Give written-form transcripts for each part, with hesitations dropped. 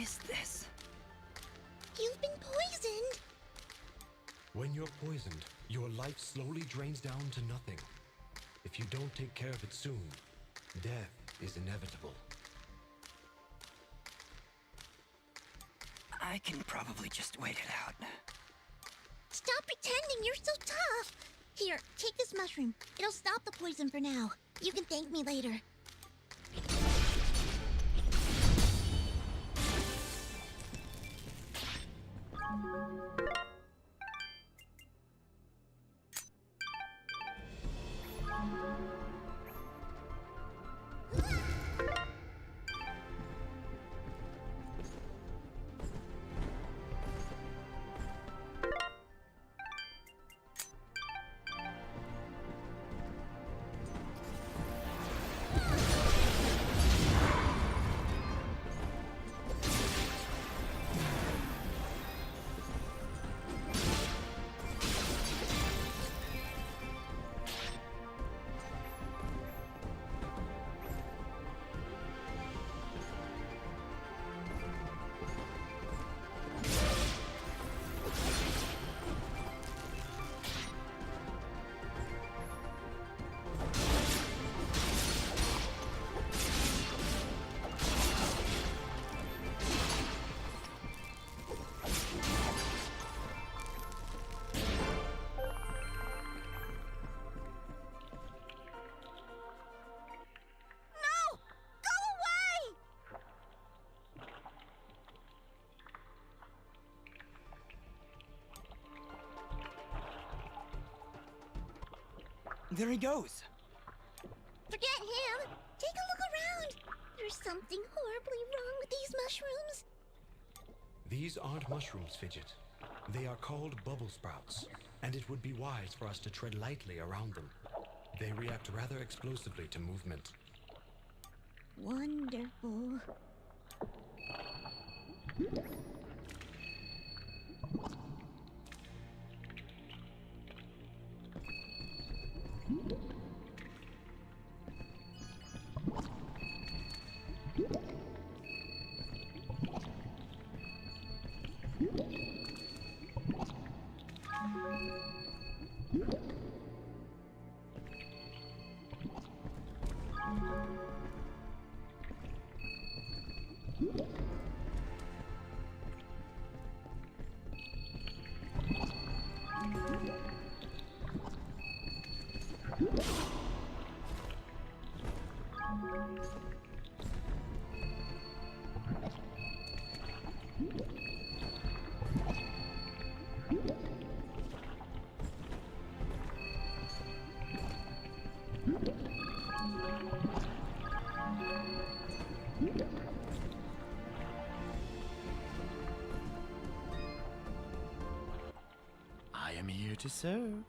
is this? You've been poisoned! When you're poisoned, your life slowly drains down to nothing. If you don't take care of it soon, death is inevitable. I can probably just wait it out. Stop pretending you're so tough! Here, take this mushroom. It'll stop the poison for now. You can thank me later. There he goes. Forget him! Take a look around! There's something horribly wrong with these mushrooms. These aren't mushrooms, Fidget. They are called bubble sprouts, and it would be wise for us to tread lightly around them. They react rather explosively to movement. Wonderful. I am here to serve.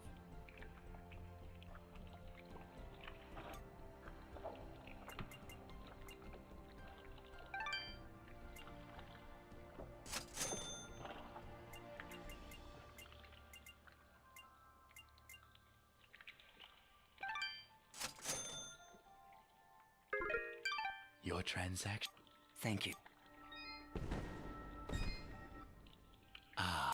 Your transaction. Thank you. Ah.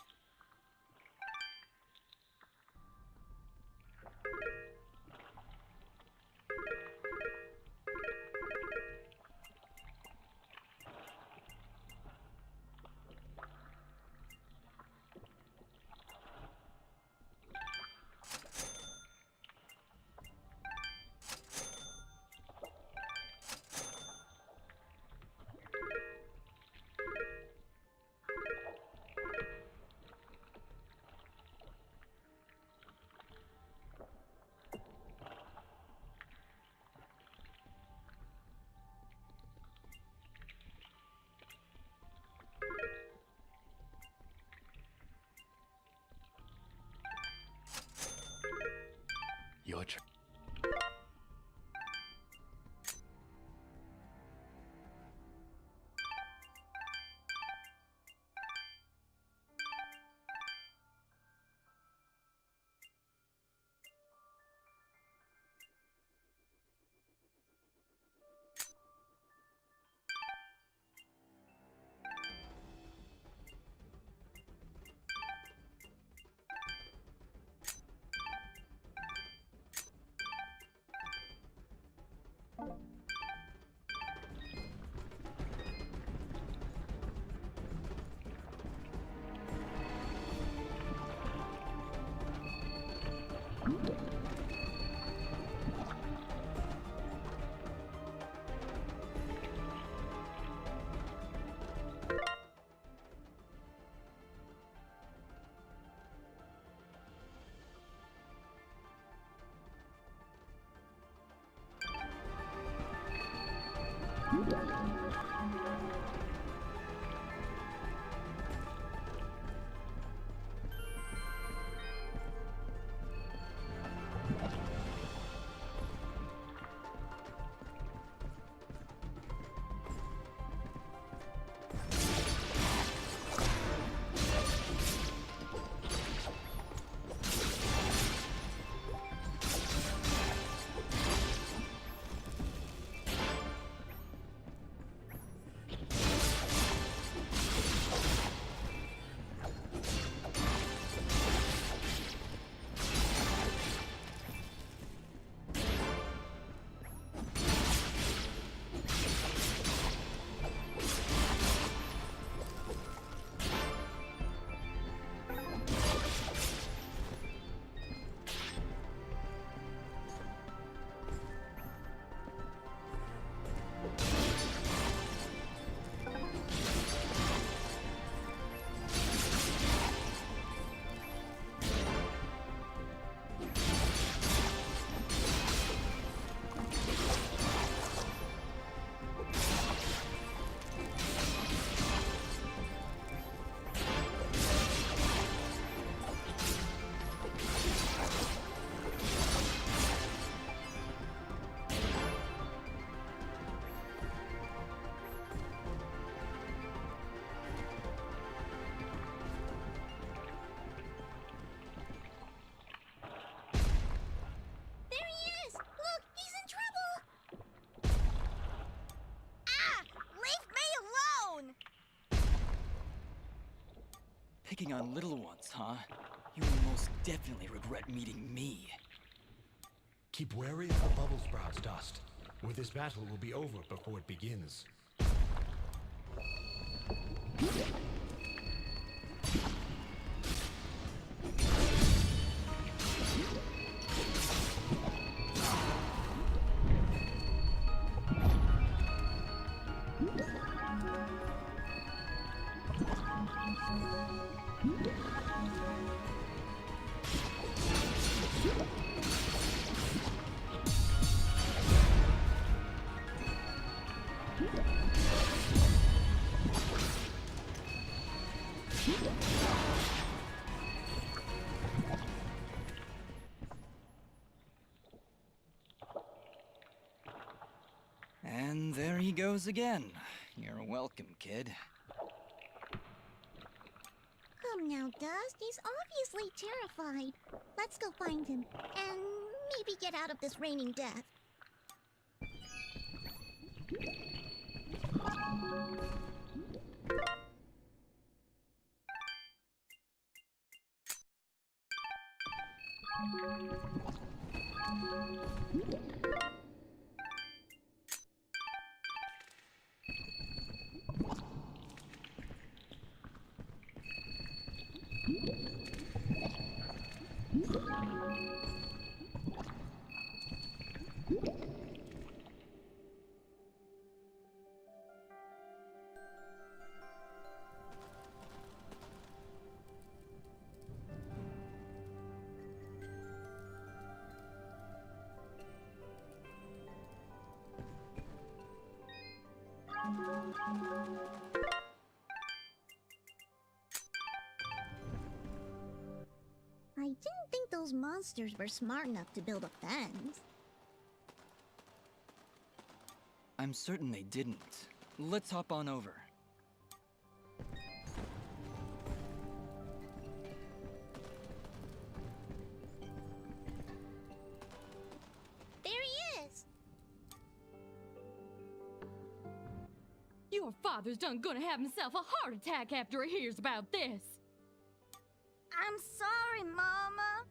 Picking on little ones, huh? You will most definitely regret meeting me. Keep wary of the bubble sprouts, Dust. Or this battle will be over before it begins. And there he goes again. You're welcome, kid. Come now, Dust. He's obviously terrified. Let's go find him, and maybe get out of this raining death. I didn't think those monsters were smart enough to build a fence. I'm certain they didn't. Let's hop on over. There he is! Your father's done gonna have himself a heart attack after he hears about this. I'm sorry, Mama.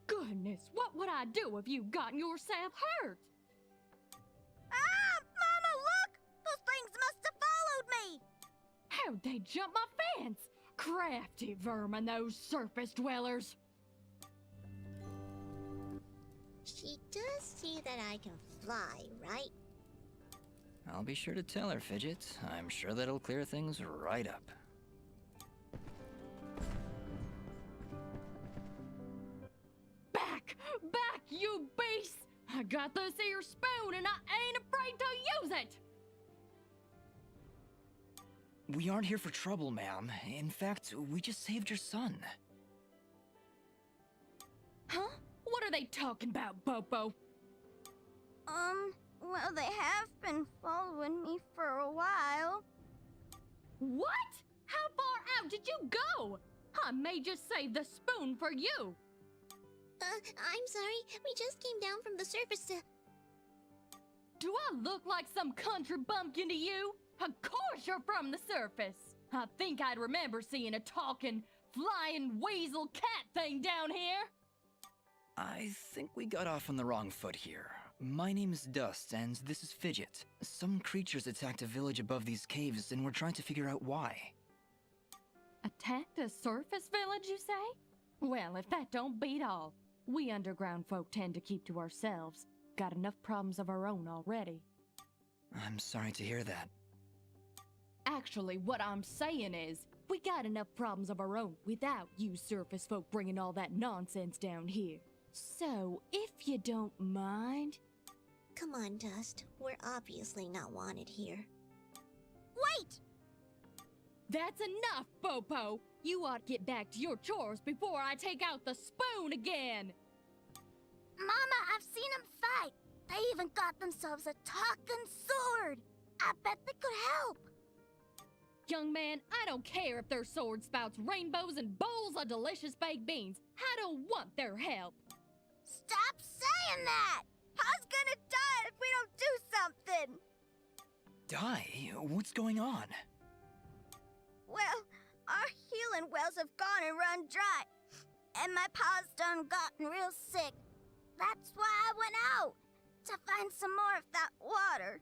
Goodness, what would I do if you gotten yourself hurt? Ah! Mama, look! Those things must have followed me! How'd they jump my fence? Crafty vermin, those surface dwellers. She does see that I can fly, right? I'll be sure to tell her, Fidget. I'm sure that'll clear things right up. Back, you beast! I got this here spoon and I ain't afraid to use it! We aren't here for trouble, ma'am. In fact, we just saved your son. Huh? What are they talking about, Bopo? Well, they have been following me for a while. What? How far out did you go? I may just save the spoon for you. I'm sorry. We just came down from the surface to... Do I look like some country bumpkin to you? Of course you're from the surface. I think I'd remember seeing a talking, flying weasel cat thing down here. I think we got off on the wrong foot here. My name's Dust, and this is Fidget. Some creatures attacked a village above these caves, and we're trying to figure out why. Attacked a surface village, you say? Well, if that don't beat all. We underground folk tend to keep to ourselves. Got enough problems of our own already. I'm sorry to hear that. Actually, what I'm saying is, we got enough problems of our own without you surface folk bringing all that nonsense down here. So, if you don't mind... Come on, Dust. We're obviously not wanted here. Wait! That's enough, Bopo! You ought to get back to your chores before I take out the spoon again! Mama, I've seen them fight. They even got themselves a talking sword. I bet they could help. Young man, I don't care if their sword spouts rainbows and bowls of delicious baked beans. I don't want their help. Stop saying that! Pa's gonna die if we don't do something! Die? What's going on? Well, our healing wells have gone and run dry. And my pa's done gotten real sick. That's why I went out, to find some more of that water.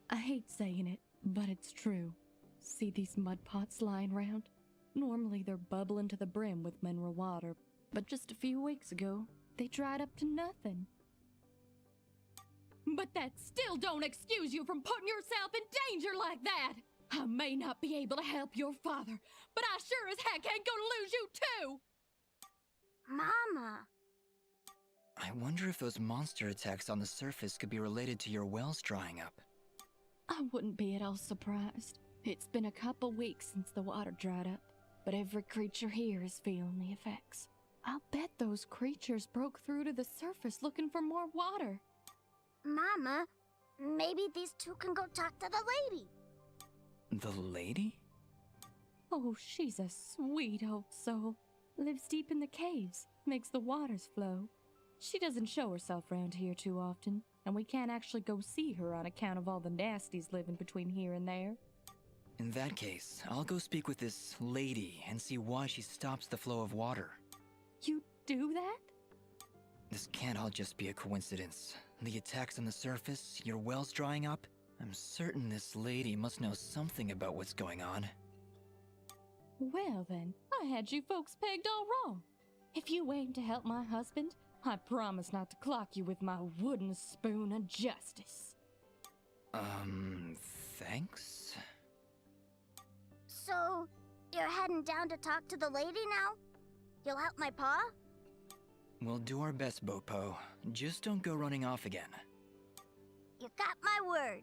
I hate saying it, but it's true. See these mud pots lying around? Normally they're bubbling to the brim with mineral water, but just a few weeks ago, they dried up to nothing. But that still don't excuse you from putting yourself in danger like that! I may not be able to help your father, but I sure as heck ain't gonna lose you too! Mama. I wonder if those monster attacks on the surface could be related to your wells drying up. I wouldn't be at all surprised. It's been a couple weeks since the water dried up, but every creature here is feeling the effects. I'll bet those creatures broke through to the surface looking for more water. Mama, maybe these two can go talk to the lady. The lady? Oh, she's a sweet old soul. Lives deep in the caves, makes the waters flow. She doesn't show herself around here too often, and we can't actually go see her on account of all the nasties living between here and there. In that case, I'll go speak with this lady and see why she stops the flow of water. You do that? This can't all just be a coincidence. The attacks on the surface, your wells drying up. I'm certain this lady must know something about what's going on. Well then, I had you folks pegged all wrong. If you aim to help my husband, I promise not to clock you with my wooden spoon of justice. Thanks? So, you're heading down to talk to the lady now? You'll help my pa? We'll do our best, Bopo. Just don't go running off again. You got my word.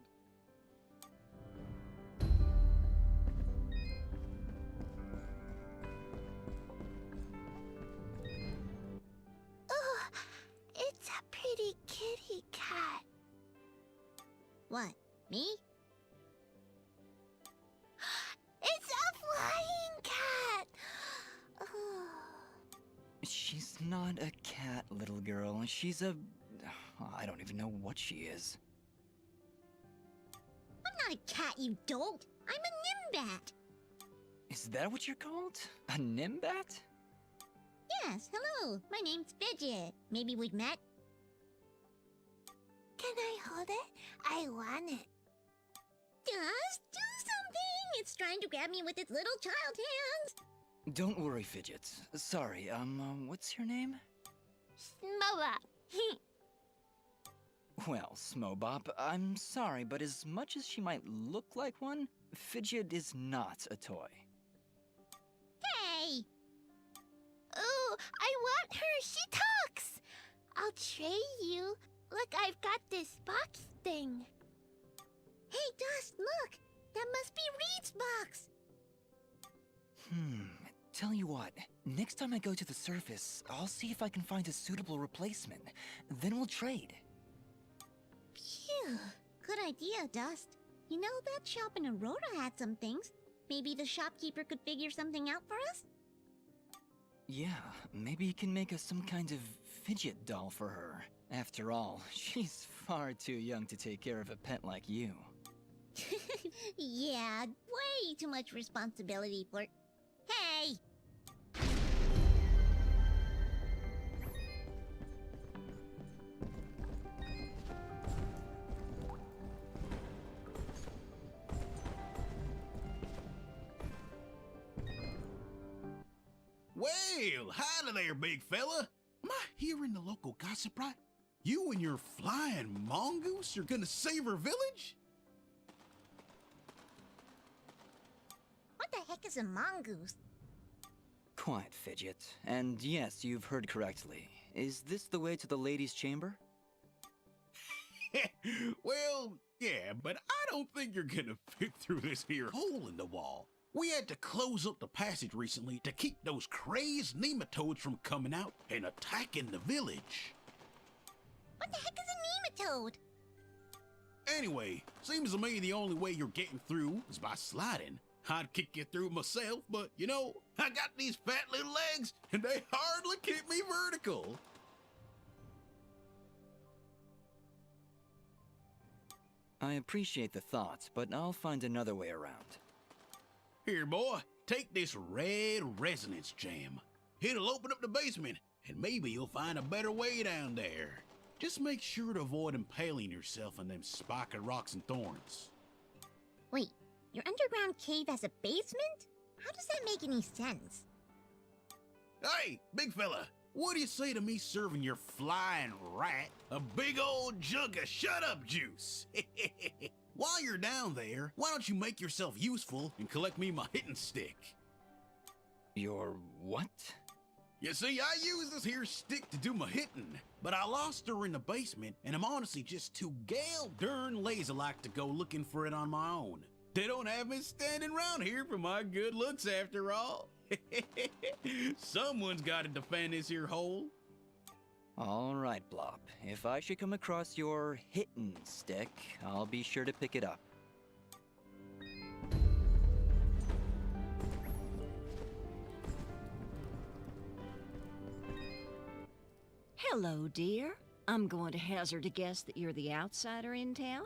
Oh, it's a pretty kitty cat. What, me? It's a flying cat! Oh. She's not a cat, little girl. She's a... I don't even know what she is. I'm not a cat, you dolt. I'm a nimbat. Is that what you're called? A nimbat? Yes, hello. My name's Fidget. Maybe we've met? Can I hold it? I want it. Just do something! It's trying to grab me with its little child hands. Don't worry, Fidget. Sorry, what's your name? Smoba. Well, Smobop, I'm sorry, but as much as she might look like one, Fidget is not a toy. Hey! Oh, I want her. She talks. I'll trade you. Look, I've got this box thing. Hey, Dust, look. That must be Reed's box! Tell you what, next time I go to the surface, I'll see if I can find a suitable replacement. Then we'll trade. Phew. Good idea, Dust. You know, that shop in Aurora had some things. Maybe the shopkeeper could figure something out for us? Yeah, maybe he can make us some kind of fidget doll for her. After all, she's far too young to take care of a pet like you. Yeah, way too much responsibility for... Hey! Well, howdy there, big fella. Am I hearing the local gossip right? You and your flying mongoose are gonna save our village? What the heck is a mongoose? Quiet, Fidget. And yes, you've heard correctly. Is this the way to the ladies' chamber? Well, yeah, but I don't think you're gonna fit through this here hole in the wall. We had to close up the passage recently to keep those crazed nematodes from coming out and attacking the village. What the heck is a nematode? Anyway, seems to me the only way you're getting through is by sliding. I'd kick you through myself, but you know, I got these fat little legs and they hardly keep me vertical. I appreciate the thought, but I'll find another way around. Here, boy, take this red resonance gem. It'll open up the basement, and maybe you'll find a better way down there. Just make sure to avoid impaling yourself on them spiky rocks and thorns. Wait, your underground cave has a basement? How does that make any sense? Hey, big fella, what do you say to me serving your flying rat a big old jug of shut-up juice? While you're down there, why don't you make yourself useful and collect me my hitting stick? Your what? You see, I use this here stick to do my hitting, but I lost her in the basement, and I'm honestly just too gal darn lazy-like to go looking for it on my own. They don't have me standing around here for my good looks after all. Someone's got to defend this here hole. All right, Blop. If I should come across your hittin' stick, I'll be sure to pick it up. Hello, dear. I'm going to hazard a guess that you're the outsider in town?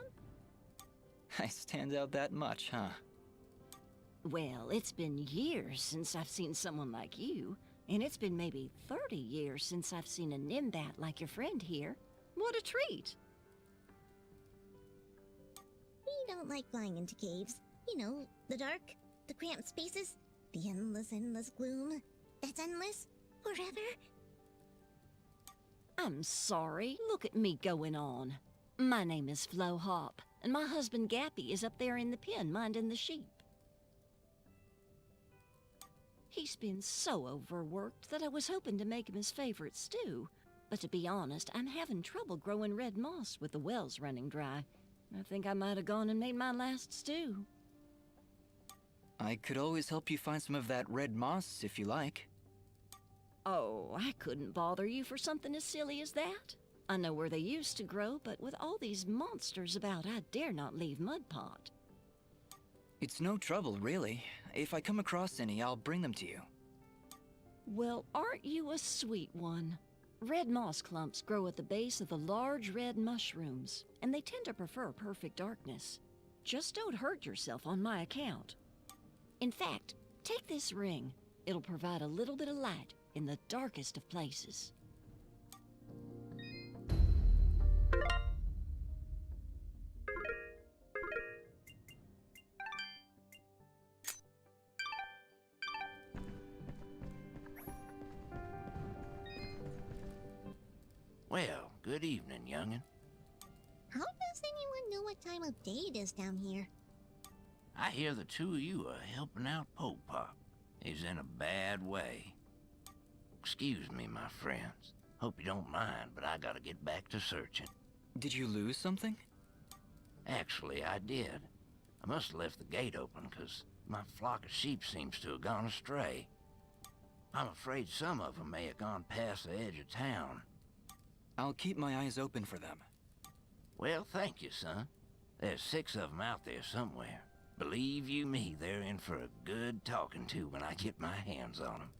I stand out that much, huh? Well, it's been years since I've seen someone like you, and it's been maybe 30 years since I've seen a Nimbat like your friend here. What a treat! We don't like flying into caves. You know, the dark, the cramped spaces, the endless gloom. That's endless? Forever? I'm sorry. Look at me going on. My name is Flo Hop, and my husband Gappy is up there in the pen minding the sheep. He's been so overworked that I was hoping to make him his favorite stew. But to be honest, I'm having trouble growing red moss with the wells running dry. I think I might have gone and made my last stew. I could always help you find some of that red moss if you like. Oh, I couldn't bother you for something as silly as that. I know where they used to grow, but with all these monsters about, I dare not leave Mudpot. It's no trouble, really. If I come across any, I'll bring them to you. Well, aren't you a sweet one? Red moss clumps grow at the base of the large red mushrooms, and they tend to prefer perfect darkness. Just don't hurt yourself on my account. In fact, take this ring. It'll provide a little bit of light in the darkest of places. Well, good evening, youngin'. How does anyone know what time of day it is down here? I hear the two of you are helping out Poke Pop. He's in a bad way. Excuse me, my friends. Hope you don't mind, but I gotta get back to searching. Did you lose something? Actually, I did. I must have left the gate open, 'cause my flock of sheep seems to have gone astray. I'm afraid some of them may have gone past the edge of town. I'll keep my eyes open for them. Well, thank you, son. There's 6 of them out there somewhere. Believe you me, they're in for a good talking to when I get my hands on them.